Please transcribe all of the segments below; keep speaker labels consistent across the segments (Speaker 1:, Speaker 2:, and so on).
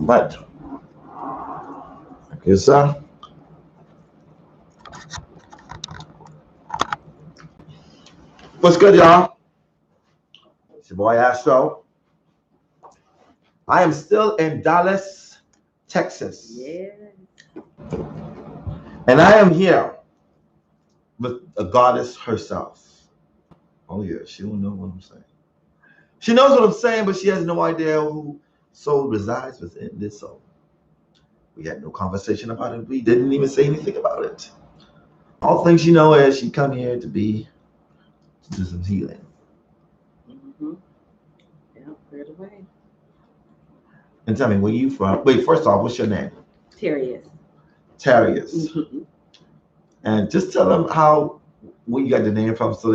Speaker 1: But okay, sir. What's good, y'all? It's your boy Astro. I am still in Dallas, Texas.
Speaker 2: Yeah.
Speaker 1: And I am here with a goddess herself. Oh yeah, she don't know what I'm saying. She knows what I'm saying, but she has no idea who soul resides within this soul. We had no conversation about it. We didn't even say anything about it. All things you know is she come here to do some healing.
Speaker 2: Mm-hmm. Yeah, clear the way.
Speaker 1: And tell me, where you from? Wait, first off, what's your name?
Speaker 2: Tarius.
Speaker 1: Tarius.
Speaker 2: Mm-hmm.
Speaker 1: And just tell them where you got the name from, so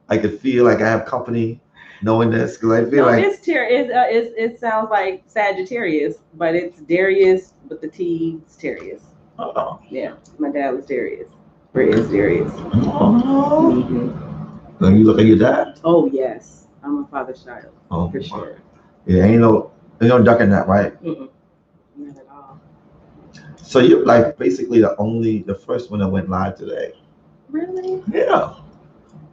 Speaker 1: I could feel like I have company knowing this, because I feel like
Speaker 2: it's it sounds like Sagittarius, but it's Darius with the T. It's Tarius.
Speaker 1: Oh.
Speaker 2: Yeah, my dad was Darius. Or is Darius.
Speaker 1: Oh.
Speaker 2: Mm-hmm.
Speaker 1: Then you look at your dad.
Speaker 2: Oh yes, I'm a father's child.
Speaker 1: Oh,
Speaker 2: for sure.
Speaker 1: Yeah, ain't no ducking that, right?
Speaker 2: Mm-mm. Not at all.
Speaker 1: So you're like basically the first one that went live today.
Speaker 2: Really?
Speaker 1: Yeah.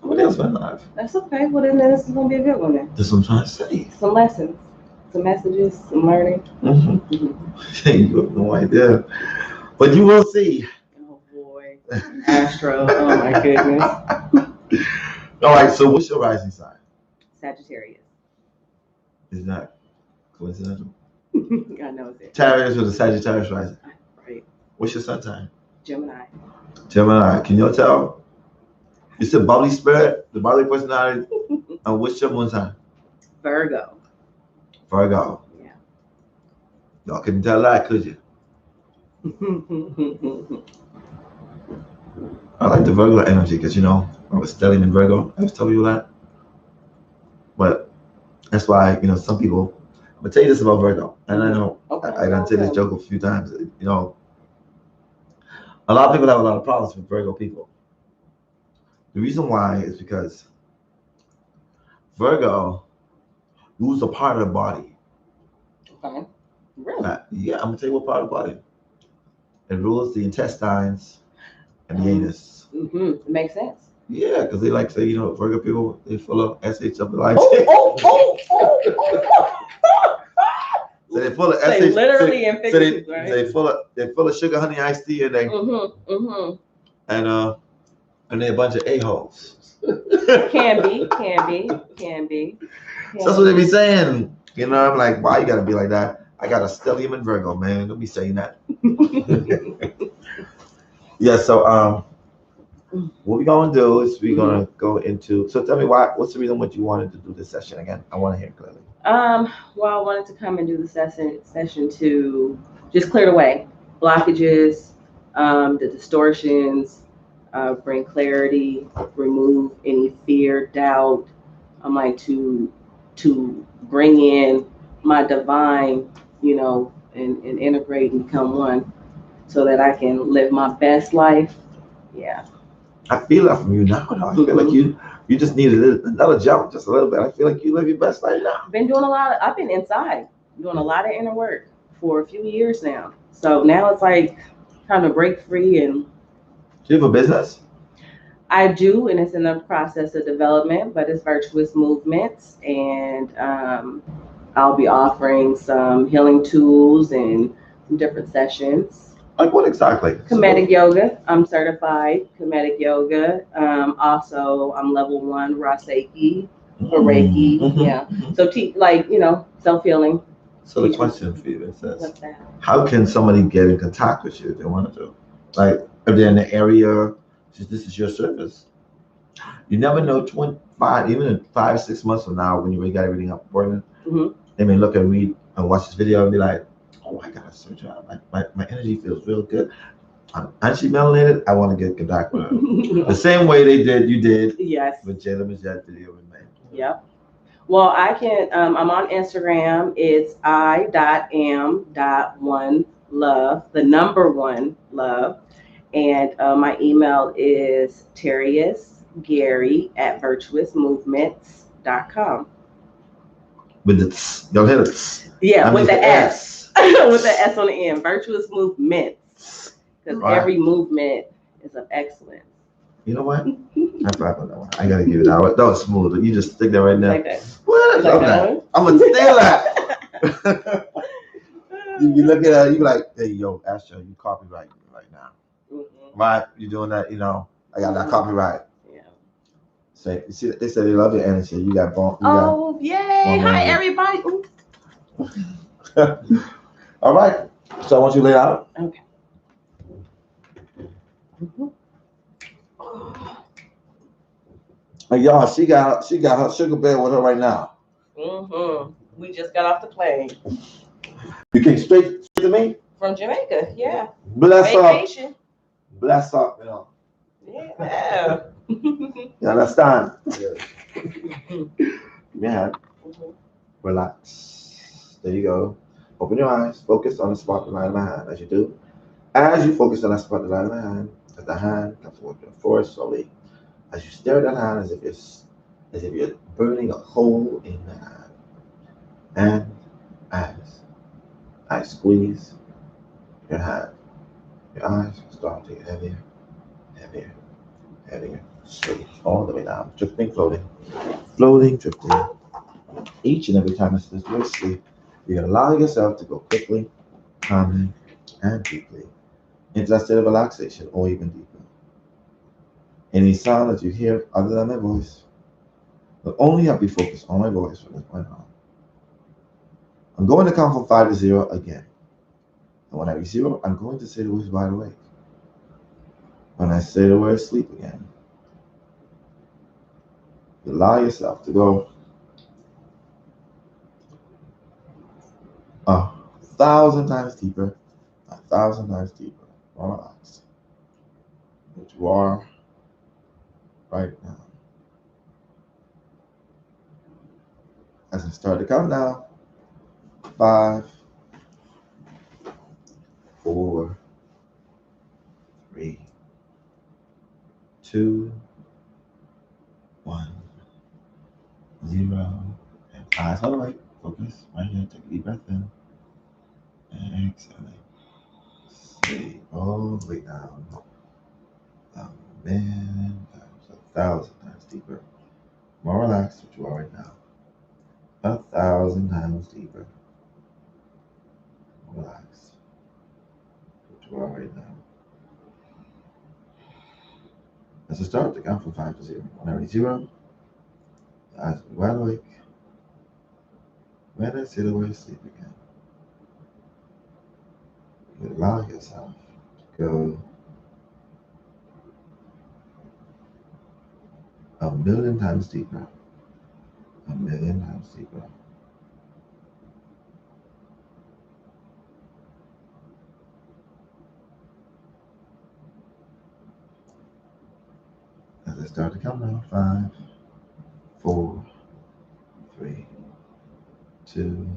Speaker 1: Nobody else went live.
Speaker 2: That's okay. Well, then this is gonna be a good one then.
Speaker 1: That's what I'm trying to say.
Speaker 2: Some lessons, some messages, some learning.
Speaker 1: Mm-hmm.
Speaker 2: Mm-hmm.
Speaker 1: You have no idea, but you will see.
Speaker 2: Oh boy, Astro. Oh my goodness.
Speaker 1: All right. So what's your rising sign?
Speaker 2: Sagittarius.
Speaker 1: Is that coincidental?
Speaker 2: I know it.
Speaker 1: Tarius with a Sagittarius rising.
Speaker 2: Right.
Speaker 1: What's your sun sign?
Speaker 2: Gemini.
Speaker 1: Gemini. Can you tell? You said bubbly spirit, the bubbly personality. And what's your moon sign?
Speaker 2: Virgo.
Speaker 1: Virgo.
Speaker 2: Yeah.
Speaker 1: Y'all couldn't tell that, could you? I like the Virgo energy because, I was studying in Virgo. I was telling you that. But that's why, some people, I'm going to tell you this about Virgo. And I know I done said this joke a few times. A lot of people have a lot of problems with Virgo people. The reason why is because Virgo rules a part of the body.
Speaker 2: Okay. Really?
Speaker 1: Yeah, I'm going to tell you what part of the body. It rules the intestines and the anus.
Speaker 2: Mm-hmm. It makes sense.
Speaker 1: Yeah, because they like to say, Virgo people, they full of SH up the life. So they're full of SH.
Speaker 2: They literally and figuratively, right?
Speaker 1: They're full of sugar, honey, iced tea, and they and they're a bunch of a-holes.
Speaker 2: Can be.
Speaker 1: So that's what they be saying. I'm like, why you gotta be like that? I got a stellium in Virgo, man. Don't be saying that. Yeah, so what we're gonna do is we're gonna go into. So tell me what's the reason what you wanted to do this session again? I want to hear clearly.
Speaker 2: Well, I wanted to come and do the session to just clear away blockages, the distortions, bring clarity, remove any fear, doubt. I'm like to bring in my divine, and integrate and become one, so that I can live my best life. Yeah.
Speaker 1: I feel that from you now. I feel like you just needed another jump, just a little bit. I feel like you live your best life now.
Speaker 2: I've been inside doing a lot of inner work for a few years now. So now it's like time to break free. And
Speaker 1: do you have a business?
Speaker 2: I do, and it's in the process of development, but it's Virtuous Movements, and I'll be offering some healing tools and some different sessions.
Speaker 1: Like what exactly?
Speaker 2: Comedic yoga. I'm certified comedic yoga. Also, I'm level 1 Raseki for Reiki.
Speaker 1: Mm-hmm.
Speaker 2: Yeah. So self-healing.
Speaker 1: So the question for you is
Speaker 2: what's that?
Speaker 1: How can somebody get in contact with you if they want to? Like if they're in the area, this is your service. You never know. 25, even in 5 6 months from now, when you already got everything up working, they may look and read and watch this video and be like, oh, I got a search out. My energy feels real good. I'm actually melanated. I want to get contact with her. The same way you did.
Speaker 2: Yes.
Speaker 1: With Jayla Majette video with me.
Speaker 2: Yep. Well, I can. I'm on Instagram. It's I.am.1love, the number 1 love, and my email is TariusGary@virtuousmovements.com.
Speaker 1: With the y'all hit it.
Speaker 2: Yeah, with the S. with the S on the end. Virtuous movements. Because every movement is of excellence.
Speaker 1: You know what? I forgot about that one. I gotta give it out. That was smooth. You just stick that right there.
Speaker 2: Like that.
Speaker 1: What?
Speaker 2: Like that.
Speaker 1: I'm gonna steal that. You look at that, you be like, hey, yo, Astro, you copyright me right now. Mm-hmm. Right? You doing that? You know, I got that copyright. Yeah. So you see, they said they love your energy. You got bomb.
Speaker 2: Yay! Hi, everybody.
Speaker 1: All right. So I want you to lay out.
Speaker 2: Okay.
Speaker 1: Mm-hmm. And y'all, she got her sugar bear with her right now.
Speaker 2: Mm-hmm. We just got off the plane.
Speaker 1: You came straight to me?
Speaker 2: From Jamaica, yeah.
Speaker 1: Bless
Speaker 2: Vacation.
Speaker 1: up. Bless up, you know.
Speaker 2: Yeah.
Speaker 1: You understand? Yeah. Mm-hmm. Relax. There you go. Open your eyes. Focus on the spot in the line of my hand. As you do. As you focus on that spot in the line of my hand, as the hand comes forward slowly. As you stare at that hand as if you're burning a hole in the hand. And as I squeeze your hand, your eyes start to get heavier, heavier, heavier, straight all the way down, drifting, floating, drifting. Each and every time it's this word sleep, you're gonna allow yourself to go quickly, calmly, and deeply into that state of relaxation, or even deeper. Any sound that you hear other than my voice will only help you focus on my voice from this point on. I'm going to count from 5 to 0 again. And when I reach 0, I'm going to say the words wide awake. When I say the word sleep again, you allow yourself to go 1,000 times deeper, 1,000 times deeper, more relaxed, which you are right now. As I start to count down, 5, 4, 3, 2, 1, 0, and eyes all the way. Focus right here. Take a deep breath in and exhale. Sleep all the way down. 1,000,000 times, 1,000 times deeper. More relaxed, which you are right now. 1,000 times deeper. Relax. Which you are right now. As I start to count from 5 to 0. When I reach 0, the eyes will be wide awake. When I say the word sleep again, you allow yourself to go 1,000,000 times deeper. 1,000,000 times deeper. As I start to count down, 5, 4, 3, 2,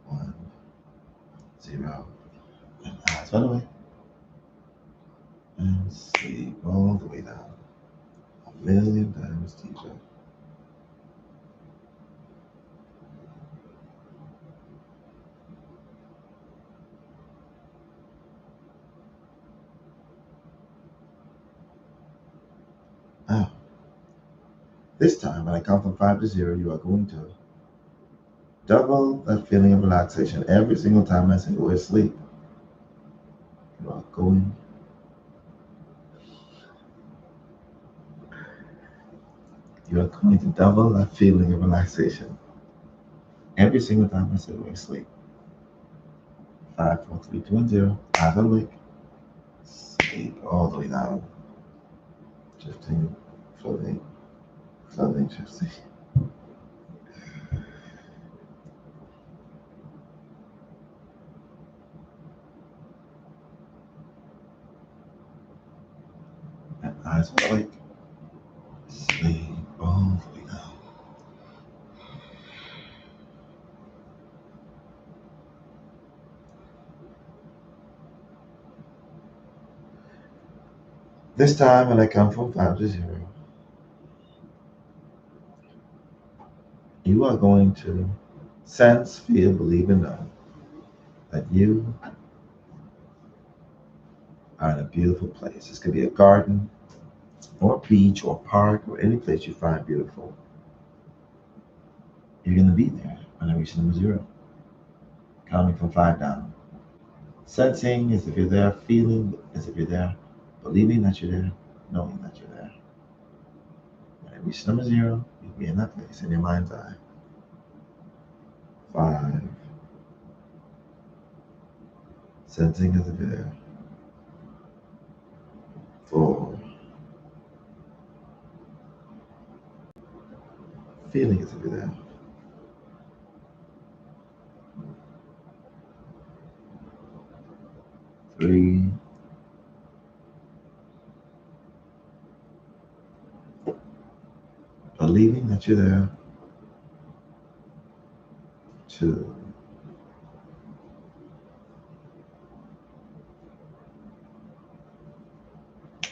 Speaker 1: 1, 0. And eyes wide awake. And sleep all the way down. 1,000,000 times deeper. Now, this time when I count from 5 to 0, you are going to double that feeling of relaxation every single time I say the word sleep. You are going to double that feeling of relaxation every single time I say the word sleep. 5, 4, 3, 2, and 0. Eyes awake. Sleep all the way down. Drifting, floating, drifting. And eyes awake. Sleep all the way down. This time when I count from 5 to 0, you are going to sense, feel, believe, and know that you are in a beautiful place. This could be a garden or a beach or a park or any place you find beautiful. You're going to be there when I reach number 0, counting from 5 down. Sensing as if you're there, feeling as if you're there, believing that you're there, knowing that you're there. When I reach number 0, you'll be in that place in your mind's eye. 5, sensing as if you're there. 4, feeling as if you're there. 3, believing that you're there. 2,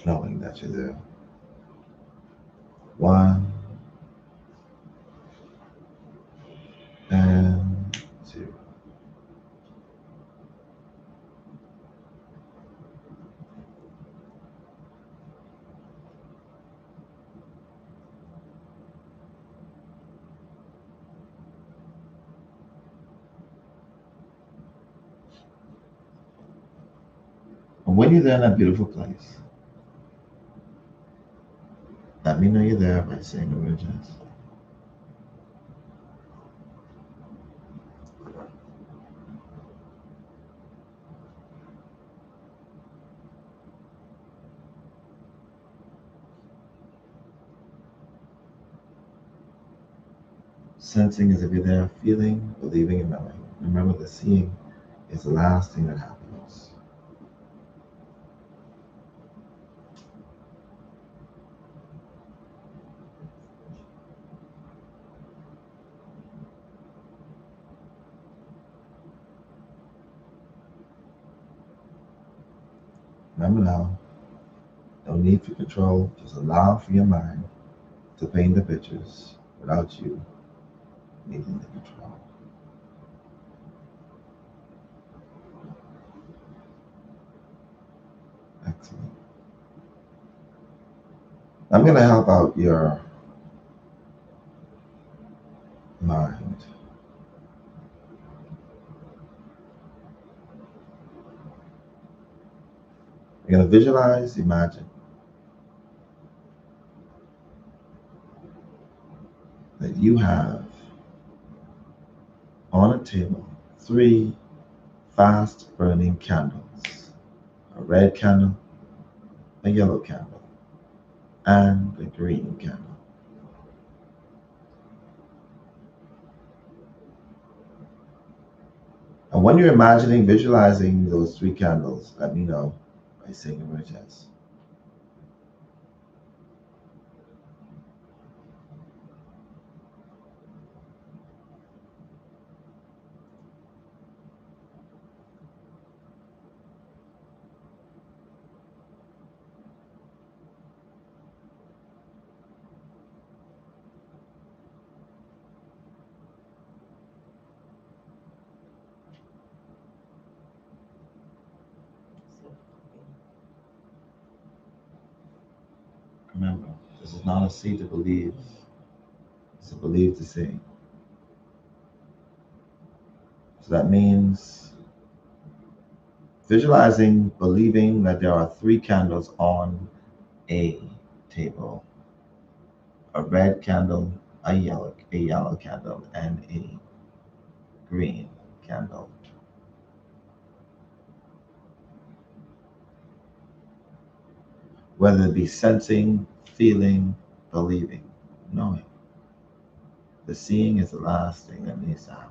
Speaker 1: knowing that you're there. 1 and 0. And when you're there in that beautiful place, let me know you're there by saying the word yes. Sensing as if you're there, feeling, believing, and knowing. Remember, the seeing is the last thing that happens. Remember now, no need for control, just allow for your mind to paint the pictures without you needing the control. Excellent. I'm going to help out your mind. You're going to visualize, imagine that you have on a table 3 fast burning candles, a red candle, a yellow candle, and a green candle. And when you're imagining, visualizing those 3 candles, let me know by saying the word yes. Remember, this is not a see to believe, it's a believe to see. So that means visualizing, believing that there are 3 candles on a table, a red candle, a yellow candle, and a green candle. Whether it be sensing, feeling, believing, knowing. The seeing is the last thing that needs to happen.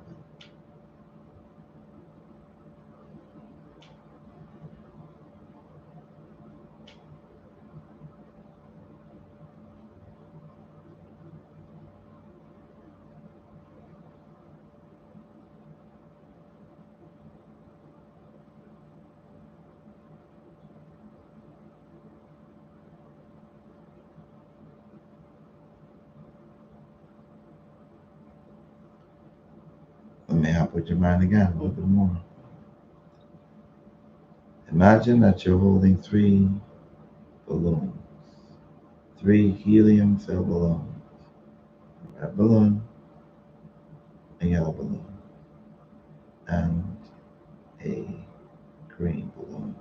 Speaker 1: Let me help with your mind again a little bit more. Imagine that you're holding 3 balloons, 3 helium-filled balloons, a red balloon, a yellow balloon, and a green balloon.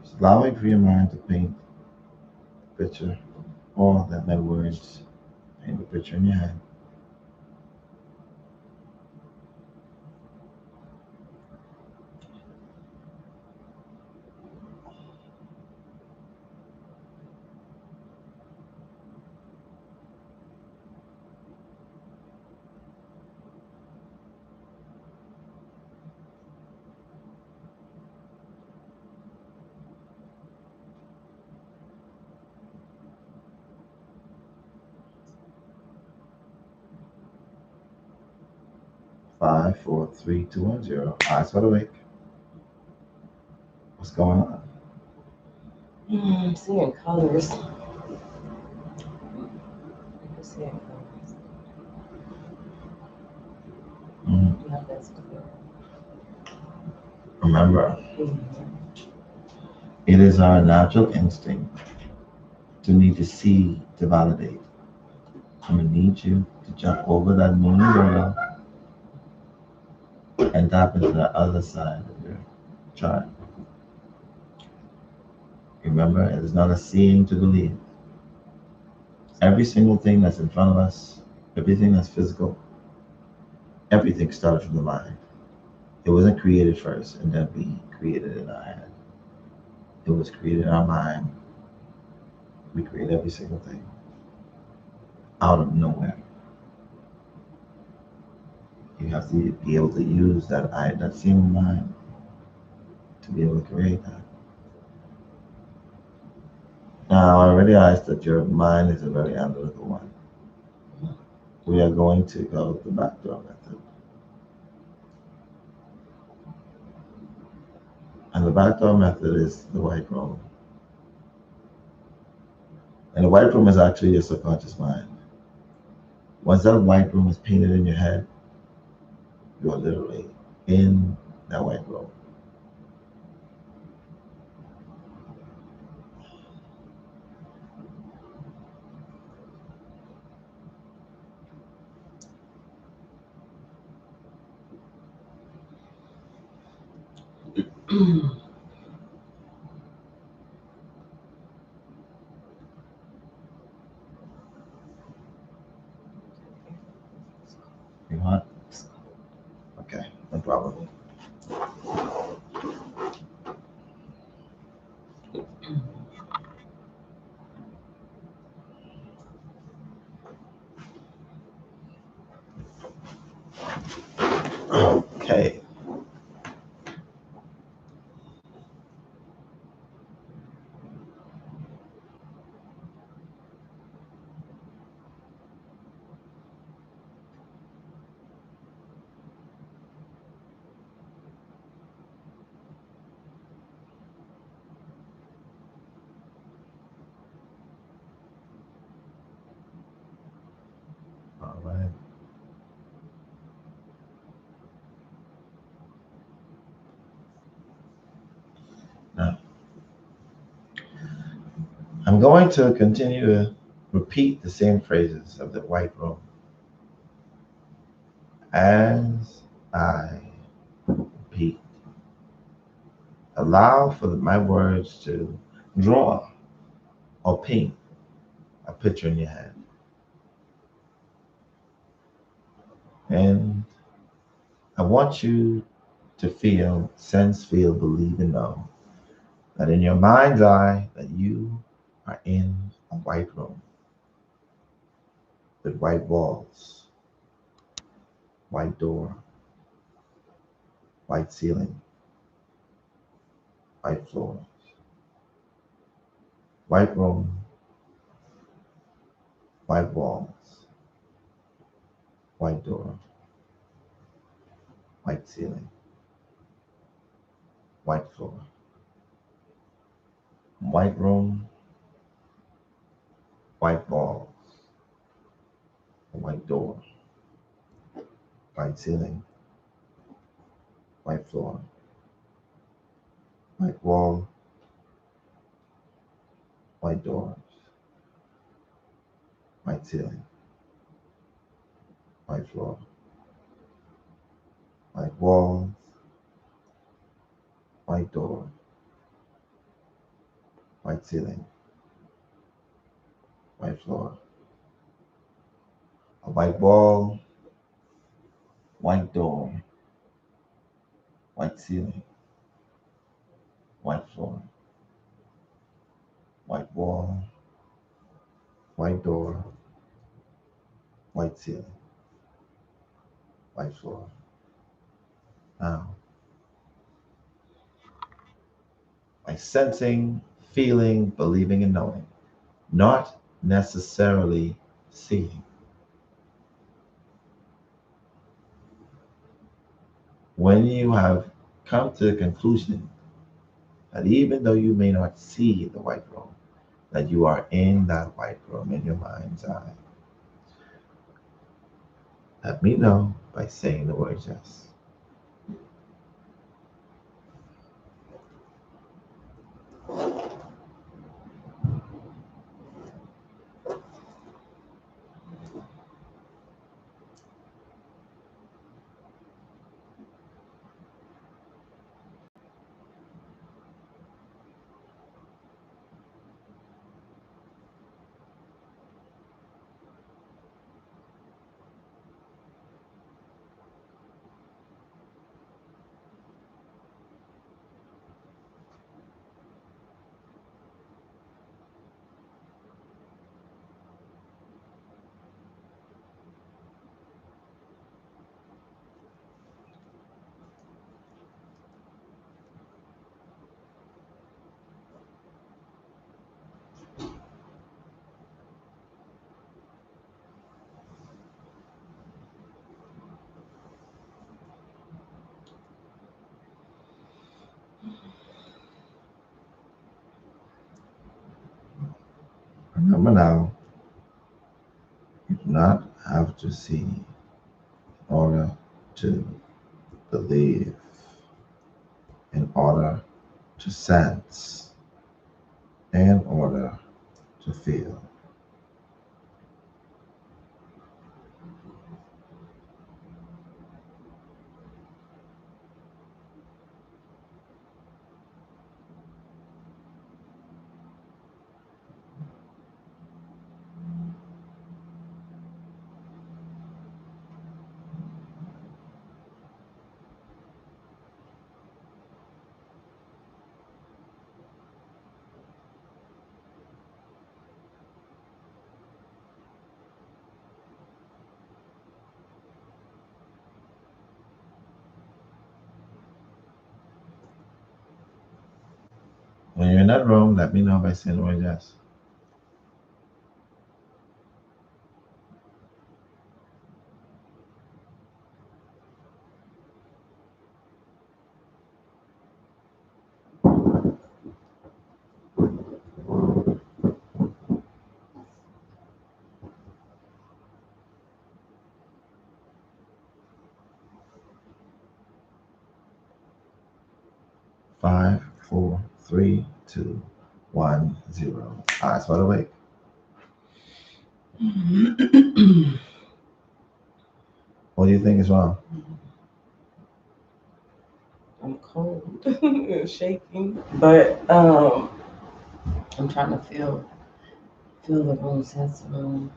Speaker 1: Just allowing for your mind to paint a picture, or let my words paint a picture in your head. 5, 4, 3, 2, 1, 0. Eyes wide awake. What's going on?
Speaker 2: I'm seeing colors. I'm seeing colors. Yeah, that's clear.
Speaker 1: Remember, it is our natural instinct to need to see to validate. I'm gonna need you to jump over that moon rail and tap into the other side of your chart. Remember, it is not a seeing to believe. Every single thing that's in front of us, everything that's physical, everything started from the mind. It wasn't created first and then we created it in our head. It was created in our mind. We create every single thing out of nowhere. You have to be able to use that same mind to be able to create that. Now, I realize that your mind is a very analytical one. We are going to go with the backdoor method. And the backdoor method is the white room. And the white room is actually your subconscious mind. Once that white room is painted in your head, you are literally in that white room. You hot? Okay, no problem. Okay. All right. Now, I'm going to continue to repeat the same phrases of the white room as I repeat. Allow for my words to draw or paint a picture in your head. And I want you to feel, sense, feel, believe, and know that in your mind's eye that you are in a white room with white walls, white door, white ceiling, white floor, white room, white walls, white door, white ceiling, white floor, white room, white walls, white door, white ceiling, white floor, white wall, white doors, white ceiling, white floor, white walls, white door, white ceiling, white floor, a white wall, white door, white ceiling, white floor, white wall, white door, white ceiling, white floor. Now, by sensing, feeling, believing, and knowing, not necessarily seeing. When you have come to the conclusion that even though you may not see the white room, that you are in that white room in your mind's eye, let me know by saying the word yes. Remember now, you do not have to see in order to believe, in order to sense, in order to feel. When you're in that room, let me know by saying the word yes. Five, four, three, two, 1, 0. Eyes wide awake. What do you think is wrong?
Speaker 2: I'm cold and shaking, but I'm trying to feel the room, sense the room.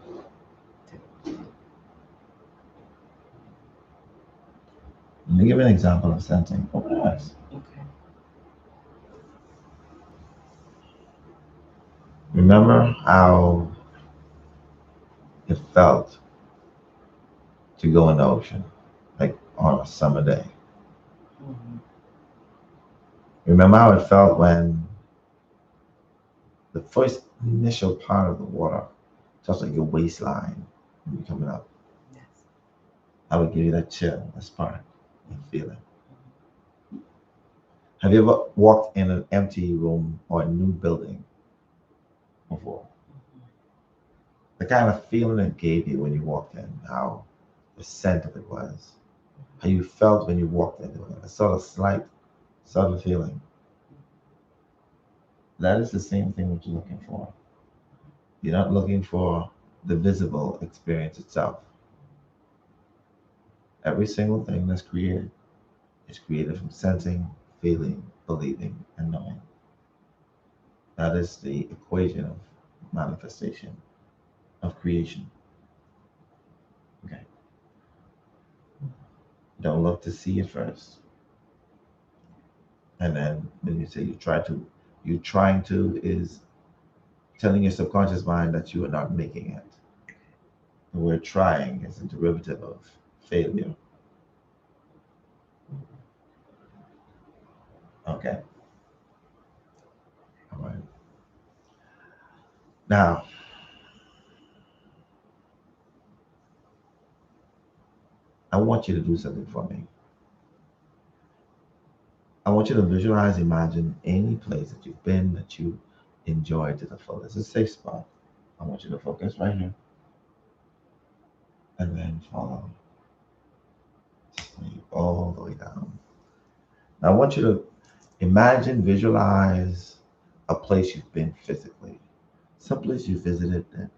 Speaker 1: Let me give you an example of sensing. Open your eyes.
Speaker 2: Okay.
Speaker 1: Remember how it felt to go in the ocean, like on a summer day. Remember how it felt when the first initial part of the water touched like your waistline when you're coming up.
Speaker 2: Yes.
Speaker 1: I would give you that chill, that spark, and feeling. Have you ever walked in an empty room or a new building before? The kind of feeling it gave you when you walked in, how the scent of it was, how you felt when you walked into it, a sort of slight, subtle feeling. That is the same thing what you're looking for. You're not looking for the visible experience itself. Every single thing that's created is created from sensing, feeling, believing, and knowing. That is the equation of manifestation, of creation. Okay. Don't look to see it first. And then when you say you trying to is telling your subconscious mind that you are not making it. The word trying is a derivative of failure. Okay. All right. Now, I want you to do something for me. I want you to visualize, imagine any place that you've been that you enjoyed to the fullest. It's a safe spot. I want you to focus right here and then follow all the way down. Now, I want you to imagine, visualize a place you've been physically, some place you visited that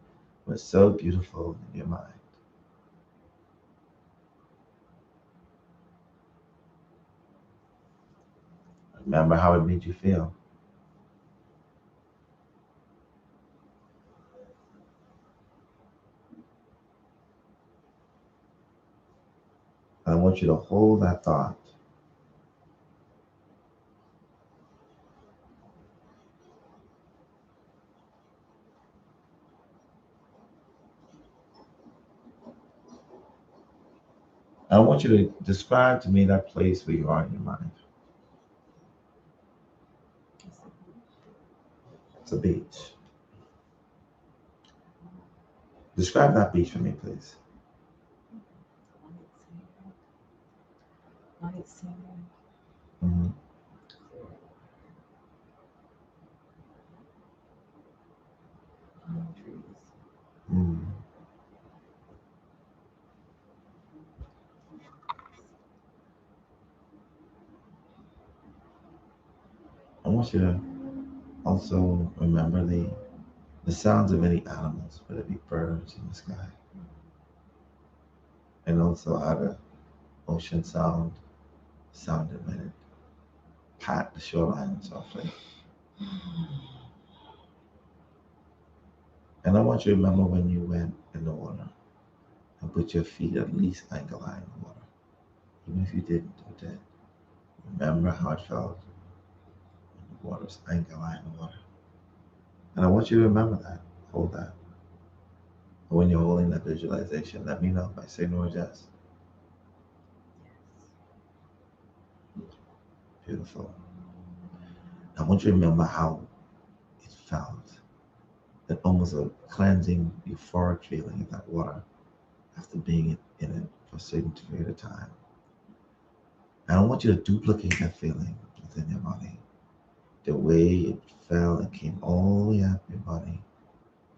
Speaker 1: was so beautiful in your mind. Remember how it made you feel. And I want you to hold that thought. I want you to describe to me that place where you are in your mind. It's a beach. Describe that beach for me, please.
Speaker 2: Light sand,
Speaker 1: Mhm.
Speaker 2: palm trees.
Speaker 1: Mm. I want you to also remember the sounds of any animals, whether it be birds in the sky, and also how the ocean sounded when it pat the shoreline softly. And I want you to remember when you went in the water and put your feet at least ankle high in the water. Even if you didn't do that, remember how it felt when the water's ankle high in the water. And I want you to remember that, hold that. When you're holding that visualization, let me know by saying the word yes. Beautiful. I want you to remember how it felt. That almost a cleansing, euphoric feeling in that water after being in it for a certain period of time. And I want you to duplicate that feeling within your body. The way it fell and came all the way up your body,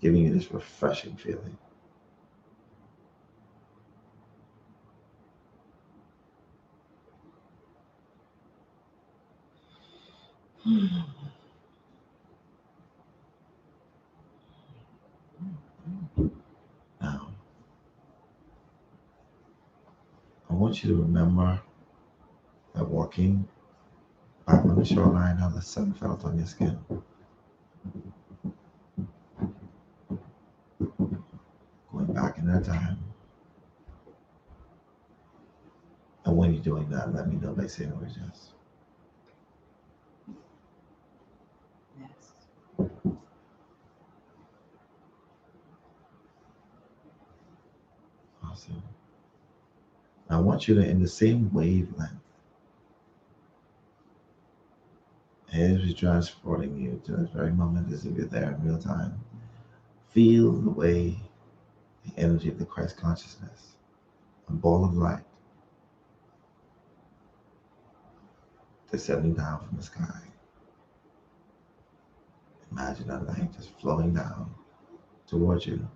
Speaker 1: giving you this refreshing feeling. Now, I want you to remember that walking back on the shoreline, how the sun felt on your skin. Going back in that time. And when you're doing that, let me know by saying the word yes.
Speaker 2: Yes.
Speaker 1: I want you to, in the same wavelength, as we're transporting you to this very moment as if you're there in real time, feel the way the energy of the Christ consciousness, a ball of light, descending down from the sky. Imagine that light just flowing down towards you.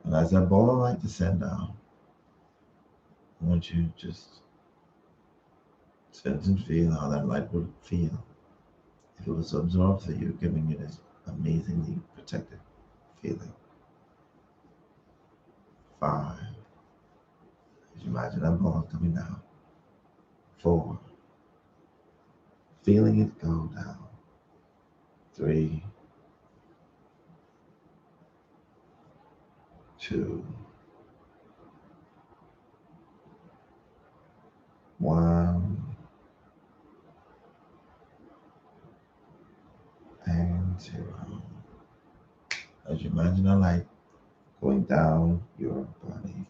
Speaker 1: And as that ball of light descends down, I want you to just sense and feel how that light would feel if it was absorbed through you, giving you this amazingly protected feeling. 5. As you imagine that ball coming down. 4. Feeling it go down. 3, 2, 1, and 0. As you imagine a light going down your body.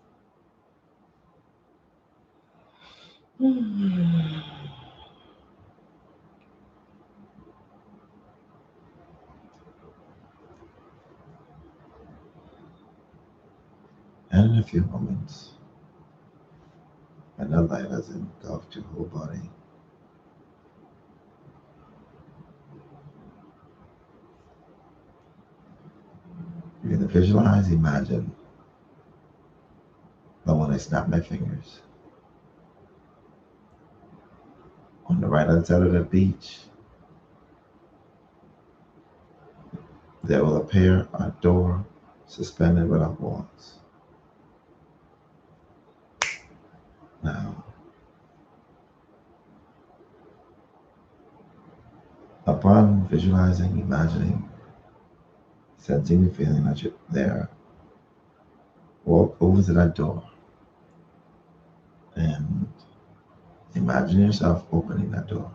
Speaker 1: And in a few moments, when that light has engulfed your whole body, you're going to visualize, imagine that when I snap my fingers, on the right hand side of the beach, there will appear a door suspended without walls. Now, upon visualizing, imagining, sensing the feeling that you're there, walk over to that door and imagine yourself opening that door.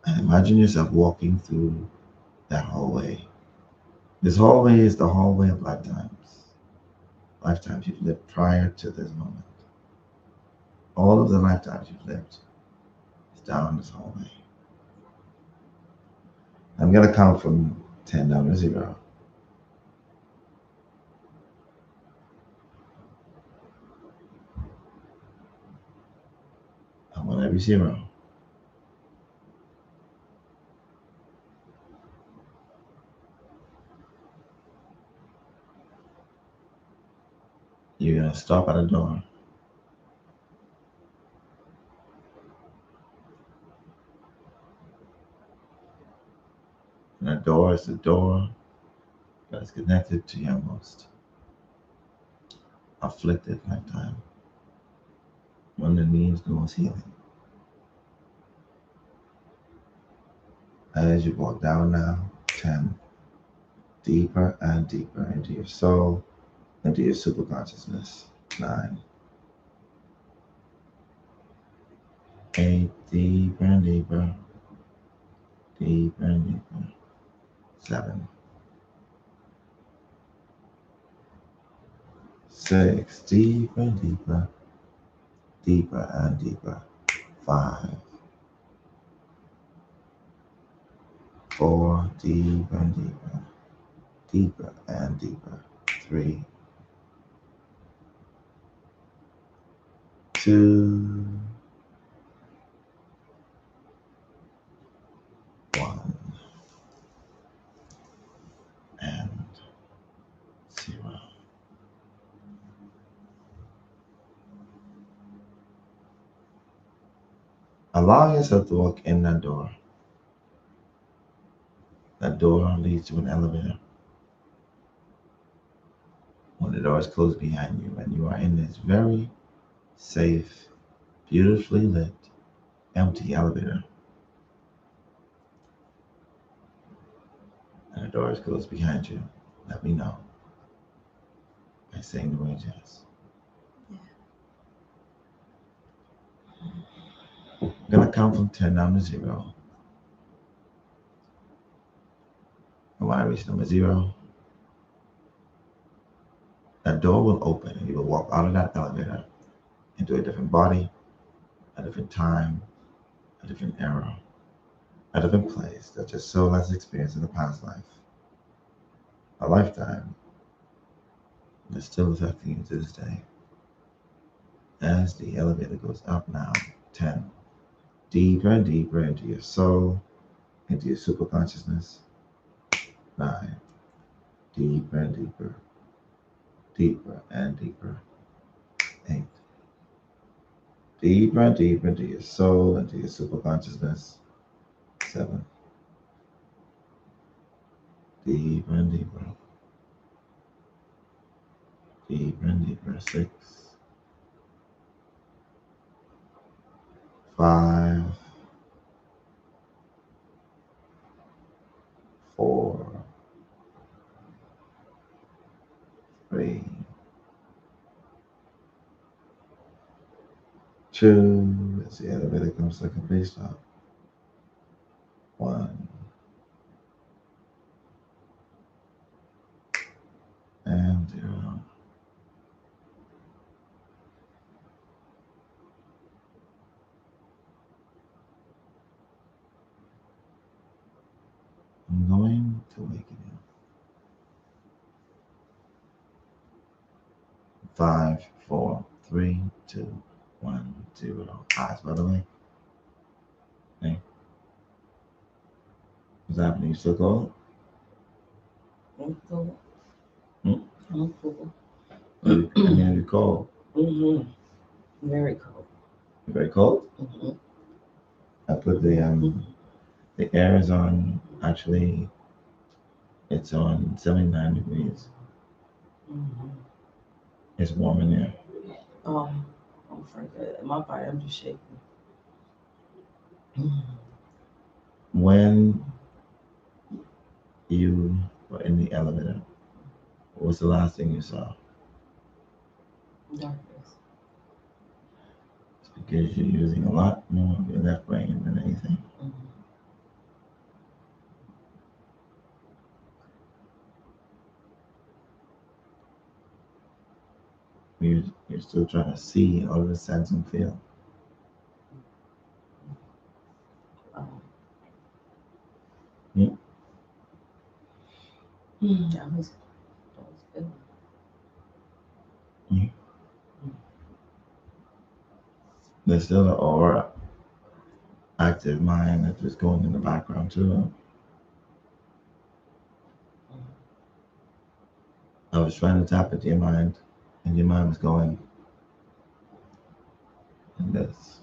Speaker 1: And imagine yourself walking through that hallway. This hallway is the hallway of lifetimes. Lifetimes you've lived prior to this moment. All of the lifetimes you've lived is down this hallway. I'm going to count from 10 down to 0. I want every 0. You're going to stop at a door. And a door is the door that is connected to your most afflicted lifetime. One that needs the most healing. As you walk down now, 10, deeper and deeper into your soul, into your superconsciousness. 9, 8, deeper and deeper, deeper and deeper. 7, 6, deeper and deeper, deeper and deeper. 5, 4, deeper and deeper, deeper and deeper. 3, 2, 1, and 0. Allow yourself to walk in that door. That door leads to an elevator. When the door is closed behind you and you are in this very safe, beautifully lit, empty elevator, and the door is closed behind you, let me know by saying the word yes. I'm gonna count from 10 down to 0. And when I reach number 0, that door will open and you will walk out of that elevator into a different body, a different time, a different era, a different place that your soul has experienced in the past life, a lifetime that's still affecting you to this day. As the elevator goes up now, 10, deeper and deeper into your soul, into your superconsciousness. 9, deeper and deeper, deeper and deeper. 8, deeper and deeper into your soul, into your superconsciousness. 7, deeper and deeper, deeper and deeper. 6, 5, 4, 3, 2, as the elevator comes to a complete stop. 1, and 0. I'm going to waken you. 5, 4, 3, 2, 1, 0. Eyes by the way. Hey. What's happening? You still cold?
Speaker 2: I'm cool.
Speaker 1: Hmm?
Speaker 2: I'm cool.
Speaker 1: I mean, you're cold.
Speaker 2: Very cold.
Speaker 1: You're very cold? I put the air is on, actually, it's on 79 degrees. It's warm in here.
Speaker 2: Oh, I'm forget. My body, I'm just shaking.
Speaker 1: When you were in the elevator, what was the last thing you saw?
Speaker 2: Darkness.
Speaker 1: It's because you're using a lot more of your left brain than anything. You're still trying to see all of the sense and feel.
Speaker 2: I was feeling.
Speaker 1: There's still an aura, active mind that's just going in the background too. I was trying to tap into your mind, and your mind was going in this.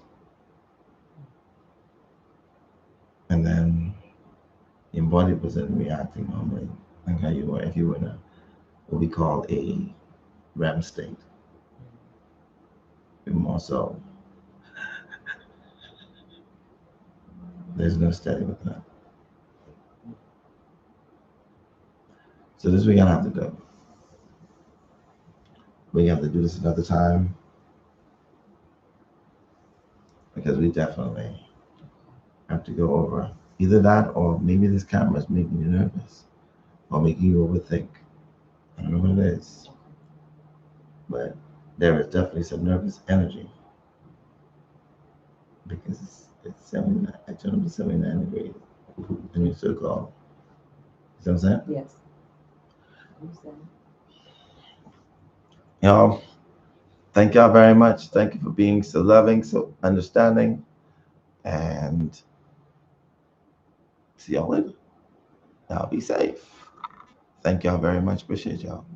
Speaker 1: And then your body wasn't reacting normally, like how you were if you were in a, what we call a REM state. And more so, there's no steady with that. So this we're gonna have to do. We have to do this another time because we definitely have to go over either that or maybe this camera is making you nervous or making you overthink. I don't know what it is, but there is definitely some nervous energy because it's 79. I turned up to 79 degrees and you're still cold. You know what I'm saying?
Speaker 2: Yes. I'm saying.
Speaker 1: Y'all, thank y'all very much. Thank you for being so loving, so understanding, and see y'all later. Y'all be safe. Thank y'all very much. Appreciate y'all.